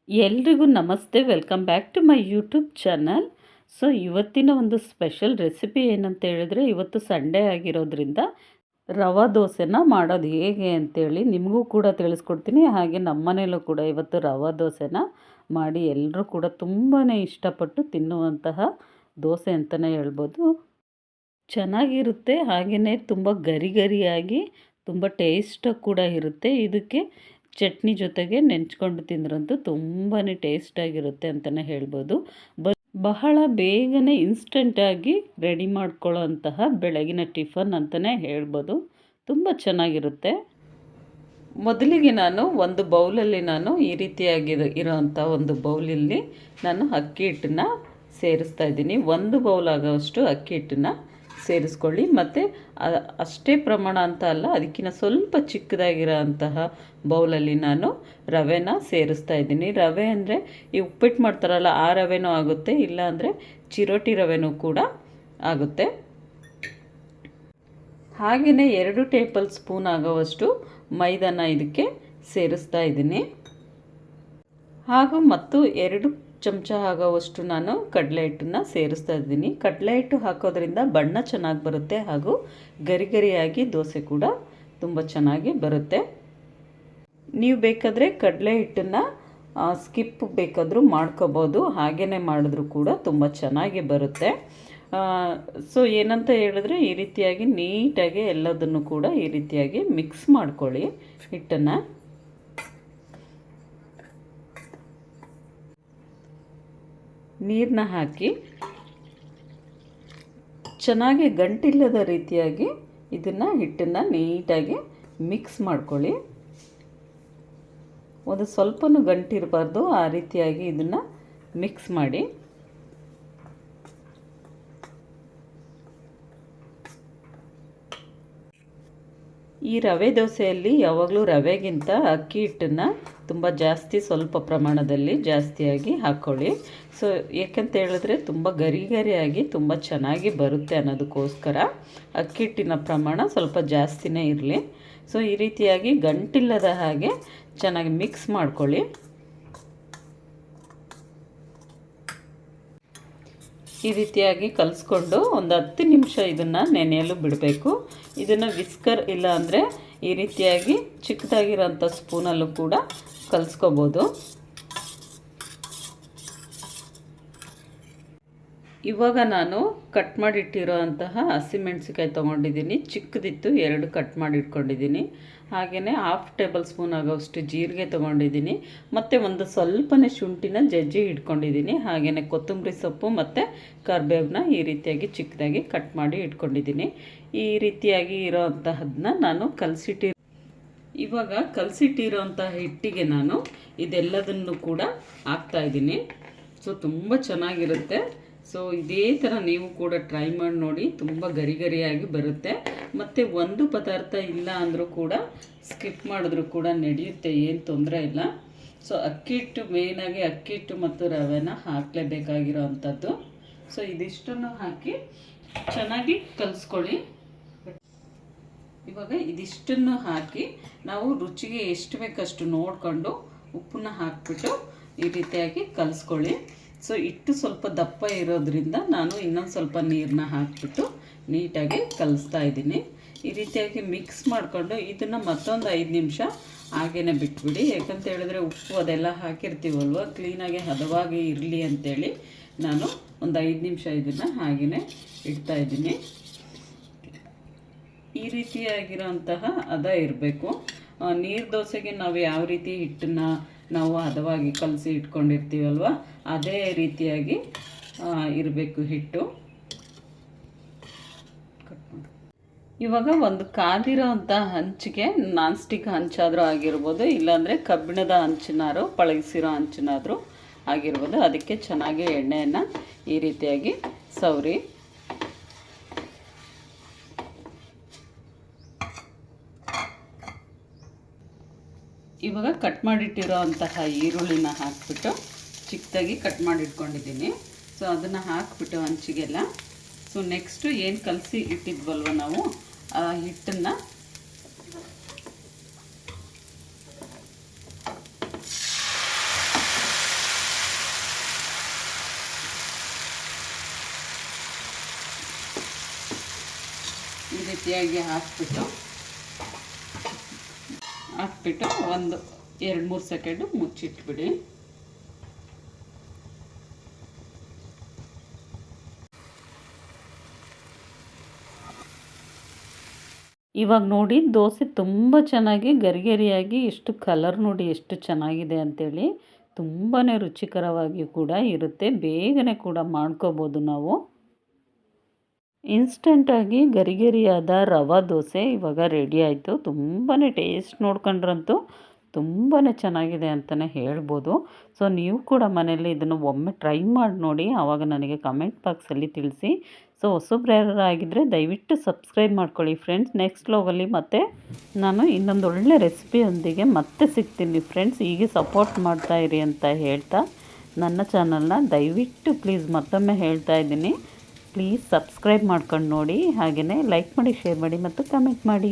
ಎಲ್ರಿಗೂ ನಮಸ್ತೆ. Welcome back to my YouTube channel. So ಇವತ್ತಿನ ಒಂದು ಸ್ಪೆಷಲ್ ರೆಸಿಪಿ ಏನಂತ ಹೇಳಿದ್ರೆ, ಇವತ್ತು ಸಂಡೇ ಆಗಿರೋದ್ರಿಂದ ರವಾ ದೋಸೆನ ಮಾಡೋದು ಹೇಗೆ ಅಂತೇಳಿ ನಿಮಗೂ ಕೂಡ ತಿಳಿಸ್ಕೊಡ್ತೀನಿ. ಹಾಗೆ ನಮ್ಮ ಮನೇಲೂ ಕೂಡ ಇವತ್ತು ರವಾ ದೋಸೆನ ಮಾಡಿ ಎಲ್ಲರೂ ಕೂಡ ತುಂಬಾ ಇಷ್ಟಪಟ್ಟು ತಿನ್ನುವಂತಹ ದೋಸೆ ಅಂತಲೇ ಹೇಳ್ಬೋದು. ಚೆನ್ನಾಗಿರುತ್ತೆ, ಹಾಗೆಯೇ ತುಂಬ ಗರಿ ಗರಿಯಾಗಿ ತುಂಬ ಟೇಸ್ಟಾಗಿ ಕೂಡ ಇರುತ್ತೆ. ಇದಕ್ಕೆ ಚಟ್ನಿ ಜೊತೆಗೆ ನೆಂಚ್ಕೊಂಡು ತಿಂದ್ರಂತೂ ತುಂಬಾ ಟೇಸ್ಟಾಗಿರುತ್ತೆ ಅಂತಲೇ ಹೇಳ್ಬೋದು. ಬಹಳ ಬೇಗನೆ ಇನ್ಸ್ಟೆಂಟಾಗಿ ರೆಡಿ ಮಾಡ್ಕೊಳ್ಳೋ ಅಂತಹ ಬೆಳಗಿನ ಟಿಫನ್ ಅಂತಲೇ ಹೇಳ್ಬೋದು. ತುಂಬ ಚೆನ್ನಾಗಿರುತ್ತೆ. ಮೊದಲಿಗೆ ನಾನು ಒಂದು ಬೌಲಲ್ಲಿ ಈ ರೀತಿಯಾಗಿ ಇರೋವಂಥ ಒಂದು ಬೌಲಲ್ಲಿ ನಾನು ಅಕ್ಕಿ ಹಿಟ್ಟನ್ನ ಸೇರಿಸ್ತಾ ಇದ್ದೀನಿ. 1 ಬೌಲ್ ಆಗೋವಷ್ಟು ಅಕ್ಕಿ ಹಿಟ್ಟನ್ನ ಸೇರಿಸ್ಕೊಳ್ಳಿ. ಮತ್ತು ಅಷ್ಟೇ ಪ್ರಮಾಣ ಅಂತ ಅಲ್ಲ, ಅದಕ್ಕಿಂತ ಸ್ವಲ್ಪ ಚಿಕ್ಕದಾಗಿರೋ ಅಂತಹ ಬೌಲಲ್ಲಿ ನಾನು ರವೆನ ಸೇರಿಸ್ತಾ ಇದ್ದೀನಿ. ರವೆ ಅಂದರೆ ಈ ಉಪ್ಪಿಟ್ಟು ಮಾಡ್ತಾರಲ್ಲ ಆ ರವೆನೂ ಆಗುತ್ತೆ, ಇಲ್ಲ ಅಂದರೆ ಚಿರೋಟಿ ರವೆನೂ ಕೂಡ ಆಗುತ್ತೆ. ಹಾಗೆಯೇ 2 ಟೇಬಲ್ ಸ್ಪೂನ್ ಆಗೋವಷ್ಟು ಮೈದಾನ ಇದಕ್ಕೆ ಸೇರಿಸ್ತಾ ಇದ್ದೀನಿ. ಹಾಗೂ ಮತ್ತು 2 ಚಮಚ ಆಗೋವಷ್ಟು ನಾನು ಕಡಲೆ ಹಿಟ್ಟನ್ನು ಸೇರಿಸ್ತಾ ಇದ್ದೀನಿ. ಕಡಲೆ ಹಿಟ್ಟು ಹಾಕೋದ್ರಿಂದ ಬಣ್ಣ ಚೆನ್ನಾಗಿ ಬರುತ್ತೆ, ಹಾಗೂ ಗರಿ ಗರಿಯಾಗಿ ದೋಸೆ ಕೂಡ ತುಂಬ ಚೆನ್ನಾಗಿ ಬರುತ್ತೆ. ನೀವು ಬೇಕಾದರೆ ಕಡಲೆ ಹಿಟ್ಟನ್ನು ಸ್ಕಿಪ್ ಬೇಕಾದರೂ ಮಾಡ್ಕೋಬೋದು, ಹಾಗೆಯೇ ಮಾಡಿದ್ರೂ ಕೂಡ ತುಂಬ ಚೆನ್ನಾಗಿ ಬರುತ್ತೆ. ಸೊ ಏನಂತ ಹೇಳಿದ್ರೆ, ಈ ರೀತಿಯಾಗಿ ನೀಟಾಗಿ ಎಲ್ಲದನ್ನು ಕೂಡ ಈ ರೀತಿಯಾಗಿ ಮಿಕ್ಸ್ ಮಾಡ್ಕೊಳ್ಳಿ. ಹಿಟ್ಟನ್ನು ನೀರನ್ನ ಹಾಕಿ ಚೆನ್ನಾಗಿ ಗಂಟಿಲ್ಲದ ರೀತಿಯಾಗಿ ಇದನ್ನು ಹಿಟ್ಟನ್ನು ನೀಟಾಗಿ ಮಿಕ್ಸ್ ಮಾಡ್ಕೊಳ್ಳಿ. ಒಂದು ಸ್ವಲ್ಪನೂ ಗಂಟಿರಬಾರ್ದು, ಆ ರೀತಿಯಾಗಿ ಇದನ್ನು ಮಿಕ್ಸ್ ಮಾಡಿ. ಈ ರವೆ ದೋಸೆಯಲ್ಲಿ ಯಾವಾಗಲೂ ರವೆಗಿಂತ ಅಕ್ಕಿ ಹಿಟ್ಟನ್ನು ತುಂಬ ಸ್ವಲ್ಪ ಪ್ರಮಾಣದಲ್ಲಿ ಜಾಸ್ತಿಯಾಗಿ ಹಾಕ್ಕೊಳ್ಳಿ. ಸೊ ಯಾಕಂತ ಹೇಳಿದ್ರೆ ತುಂಬ ಗರಿ ಗರಿಯಾಗಿ ತುಂಬ ಚೆನ್ನಾಗಿ ಬರುತ್ತೆ ಅನ್ನೋದಕ್ಕೋಸ್ಕರ ಅಕ್ಕಿ ಹಿಟ್ಟಿನ ಪ್ರಮಾಣ ಸ್ವಲ್ಪ ಜಾಸ್ತಿನೇ ಇರಲಿ. ಸೊ ಈ ರೀತಿಯಾಗಿ ಗಂಟಿಲ್ಲದ ಹಾಗೆ ಚೆನ್ನಾಗಿ ಮಿಕ್ಸ್ ಮಾಡ್ಕೊಳ್ಳಿ. ಈ ರೀತಿಯಾಗಿ ಕಲಿಸ್ಕೊಂಡು ಒಂದು 10 ನಿಮಿಷ ಇದನ್ನು ನೆನೆಯಲು ಬಿಡಬೇಕು. ಇದನ್ನು ವಿಸ್ಕರ್ ಇಲ್ಲ ಅಂದರೆ ಈ ರೀತಿಯಾಗಿ ಚಿಕ್ಕದಾಗಿರೋಂಥ ಸ್ಪೂನಲ್ಲೂ ಕೂಡ ಕಲಿಸ್ಕೋಬೋದು. ಇವಾಗ ನಾನು ಕಟ್ ಮಾಡಿಟ್ಟಿರೋ ಅಂತಹ ಹಸಿಮೆಣಸಿಕಾಯಿ ತೊಗೊಂಡಿದ್ದೀನಿ. ಚಿಕ್ಕದಿತ್ತು, 2 ಕಟ್ ಮಾಡಿ ಇಟ್ಕೊಂಡಿದ್ದೀನಿ. ಹಾಗೆಯೇ 1/2 ಟೇಬಲ್ ಸ್ಪೂನ್ ಆಗೋಷ್ಟು ಜೀರಿಗೆ ತೊಗೊಂಡಿದ್ದೀನಿ. ಮತ್ತು ಒಂದು ಸ್ವಲ್ಪನೇ ಶುಂಠಿನ ಜಜ್ಜಿ ಇಟ್ಕೊಂಡಿದ್ದೀನಿ. ಹಾಗೆಯೇ ಕೊತ್ತಂಬರಿ ಸೊಪ್ಪು ಮತ್ತು ಕರಿಬೇವನ್ನ ಈ ರೀತಿಯಾಗಿ ಚಿಕ್ಕದಾಗಿ ಕಟ್ ಮಾಡಿ ಇಟ್ಕೊಂಡಿದ್ದೀನಿ. ಈ ರೀತಿಯಾಗಿ ಇರೋವಂತಹದನ್ನ ನಾನು ಇವಾಗ ಕಲಸಿಟ್ಟಿರೋಂಥ ಹಿಟ್ಟಿಗೆ ನಾನು ಇದೆಲ್ಲದನ್ನು ಕೂಡ ಹಾಕ್ತಾಯಿದ್ದೀನಿ. ಸೊ ತುಂಬ ಚೆನ್ನಾಗಿರುತ್ತೆ. ಸೊ ಇದೇ ಥರ ನೀವು ಕೂಡ ಟ್ರೈ ಮಾಡಿ ನೋಡಿ, ತುಂಬ ಗರಿ ಗರಿಯಾಗಿ ಬರುತ್ತೆ. ಮತ್ತು ಒಂದು ಪದಾರ್ಥ ಇಲ್ಲ ಅಂದರೂ ಕೂಡ ಸ್ಕಿಪ್ ಮಾಡಿದ್ರೂ ಕೂಡ ನಡೆಯುತ್ತೆ, ಏನು ತೊಂದರೆ ಇಲ್ಲ. ಸೊ ಅಕ್ಕಿ ಹಿಟ್ಟು ಮೇಯ್ನಾಗಿ ಅಕ್ಕಿ ಹಿಟ್ಟು ಮತ್ತು ರವೆನ ಹಾಕಲೇಬೇಕಾಗಿರೋ ಅಂಥದ್ದು. ಸೊ ಇದಿಷ್ಟನ್ನು ಹಾಕಿ ಚೆನ್ನಾಗಿ ಕಲಿಸ್ಕೊಳ್ಳಿ. ಇವಾಗ ಇದಿಷ್ಟನ್ನು ಹಾಕಿ ನಾವು ರುಚಿಗೆ ಎಷ್ಟು ಬೇಕಷ್ಟು ನೋಡಿಕೊಂಡು ಉಪ್ಪನ್ನ ಹಾಕಿಬಿಟ್ಟು ಈ ರೀತಿಯಾಗಿ ಕಲಿಸ್ಕೊಳ್ಳಿ. ಸೊ ಹಿಟ್ಟು ಸ್ವಲ್ಪ ದಪ್ಪ ಇರೋದ್ರಿಂದ ನಾನು ಇನ್ನೊಂದು ಸ್ವಲ್ಪ ನೀರನ್ನ ಹಾಕಿಬಿಟ್ಟು ನೀಟಾಗಿ ಕಲಿಸ್ತಾ ಇದ್ದೀನಿ. ಈ ರೀತಿಯಾಗಿ ಮಿಕ್ಸ್ ಮಾಡಿಕೊಂಡು ಇದನ್ನು ಮತ್ತೊಂದು 5 ನಿಮಿಷ ಹಾಗೇ ಬಿಟ್ಬಿಡಿ. ಯಾಕಂತ ಹೇಳಿದ್ರೆ ಉಪ್ಪು ಅದೆಲ್ಲ ಹಾಕಿರ್ತೀವಲ್ವ, ಕ್ಲೀನಾಗಿ ಹದವಾಗಿ ಇರಲಿ ಅಂಥೇಳಿ ನಾನು ಒಂದು 5 ನಿಮಿಷ ಇದನ್ನು ಹಾಗೇ ಇಡ್ತಾಯಿದ್ದೀನಿ. ಈ ರೀತಿಯಾಗಿರೋಂತಹ ಹದ ಇರಬೇಕು. ನೀರು ದೋಸೆಗೆ ನಾವು ಯಾವ ರೀತಿ ಹಿಟ್ಟನ್ನು ನಾವು ಹದವಾಗಿ ಕಲಸಿ ಇಟ್ಕೊಂಡಿರ್ತೀವಲ್ವ, ಅದೇ ರೀತಿಯಾಗಿ ಇರಬೇಕು ಹಿಟ್ಟು. ಇವಾಗ ಒಂದು ಕಾದಿರೋ ಅಂಥ ಹಂಚಿಗೆ ನಾನ್ ಸ್ಟಿಕ್ ಹಂಚಾದರೂ ಆಗಿರ್ಬೋದು, ಇಲ್ಲಾಂದರೆ ಕಬ್ಬಿಣದ ಹಂಚಿನಾರು ಪಳಗಿಸಿರೋ ಹಂಚಿನಾದರೂ ಆಗಿರ್ಬೋದು. ಅದಕ್ಕೆ ಚೆನ್ನಾಗಿ ಎಣ್ಣೆಯನ್ನು ಈ ರೀತಿಯಾಗಿ ಸವರಿ. ಇವಾಗ ಕಟ್ ಮಾಡಿಟ್ಟಿರೋ ಅಂತಹ ಈರುಳ್ಳಿನ ಹಾಕಿಬಿಟ್ಟು ಚಿಕ್ಕದಾಗಿ ಕಟ್ ಮಾಡಿಟ್ಕೊಂಡಿದ್ದೀನಿ. ಸೊ ಅದನ್ನು ಹಾಕಿಬಿಟ್ಟು ಹಂಚಿಗೆಲ್ಲ. ಸೊ ನೆಕ್ಸ್ಟು ಏನು ಕಲಸಿ ಇಟ್ಟಿದ್ವಲ್ವ ನಾವು ಆ ಹಿಟ್ಟನ್ನು ರೀತಿಯಾಗಿ ಹಾಕ್ಬಿಟ್ಟು ಒಂದು 2-3 ಸೆಕೆಂಡು ಮುಚ್ಚಿಟ್ಬಿಡಿ. ಇವಾಗ ನೋಡಿ ದೋಸೆ ತುಂಬ ಚೆನ್ನಾಗಿ ಗರಿಗರಿಯಾಗಿ ಎಷ್ಟು ಕಲರ್ ನೋಡಿ ಎಷ್ಟು ಚೆನ್ನಾಗಿದೆ ಅಂಥೇಳಿ. ತುಂಬಾ ರುಚಿಕರವಾಗಿ ಕೂಡ ಇರುತ್ತೆ. ಬೇಗನೆ ಕೂಡ ಮಾಡ್ಕೋಬೋದು ನಾವು. ಇನ್ಸ್ಟಂಟಾಗಿ ಗರಿಗರಿಯಾದ ರವೆ ದೋಸೆ ಇವಾಗ ರೆಡಿ ಆಯಿತು. ತುಂಬಾ ಟೇಸ್ಟ್ ನೋಡ್ಕೊಂಡ್ರಂತೂ ತುಂಬಾ ಚೆನ್ನಾಗಿದೆ ಅಂತಲೇ ಹೇಳ್ಬೋದು. ಸೊ ನೀವು ಕೂಡ ಮನೆಯಲ್ಲಿ ಇದನ್ನು ಒಮ್ಮೆ ಟ್ರೈ ಮಾಡಿ ನೋಡಿ. ಆವಾಗ ನನಗೆ ಕಮೆಂಟ್ ಬಾಕ್ಸಲ್ಲಿ ತಿಳಿಸಿ. ಸೊ ಹೊಸಬ್ರು ಯಾರಾರು ಆಗಿದ್ದರೆ ದಯವಿಟ್ಟು ಸಬ್ಸ್ಕ್ರೈಬ್ ಮಾಡ್ಕೊಳ್ಳಿ ಫ್ರೆಂಡ್ಸ್. ನೆಕ್ಸ್ಟ್ ವ್ಲಾಗಲ್ಲಿ ಮತ್ತೆ ನಾನು ಇನ್ನೊಂದು ಒಳ್ಳೆ ರೆಸಿಪಿಯೊಂದಿಗೆ ಮತ್ತೆ ಸಿಗ್ತೀನಿ ಫ್ರೆಂಡ್ಸ್. ಹೀಗೆ ಸಪೋರ್ಟ್ ಮಾಡ್ತಾಯಿರಿ ಅಂತ ಹೇಳ್ತಾ ನನ್ನ ಚಾನಲ್ನ ದಯವಿಟ್ಟು ಪ್ಲೀಸ್ ಮತ್ತೊಮ್ಮೆ ಹೇಳ್ತಾ ಇದ್ದೀನಿ, ಪ್ಲೀಸ್ ಸಬ್ಸ್ಕ್ರೈಬ್ ಮಾಡ್ಕೊಂಡು ನೋಡಿ. ಹಾಗೆಯೇ ಲೈಕ್ ಮಾಡಿ, ಶೇರ್ ಮಾಡಿ ಮತ್ತು ಕಮೆಂಟ್ ಮಾಡಿ.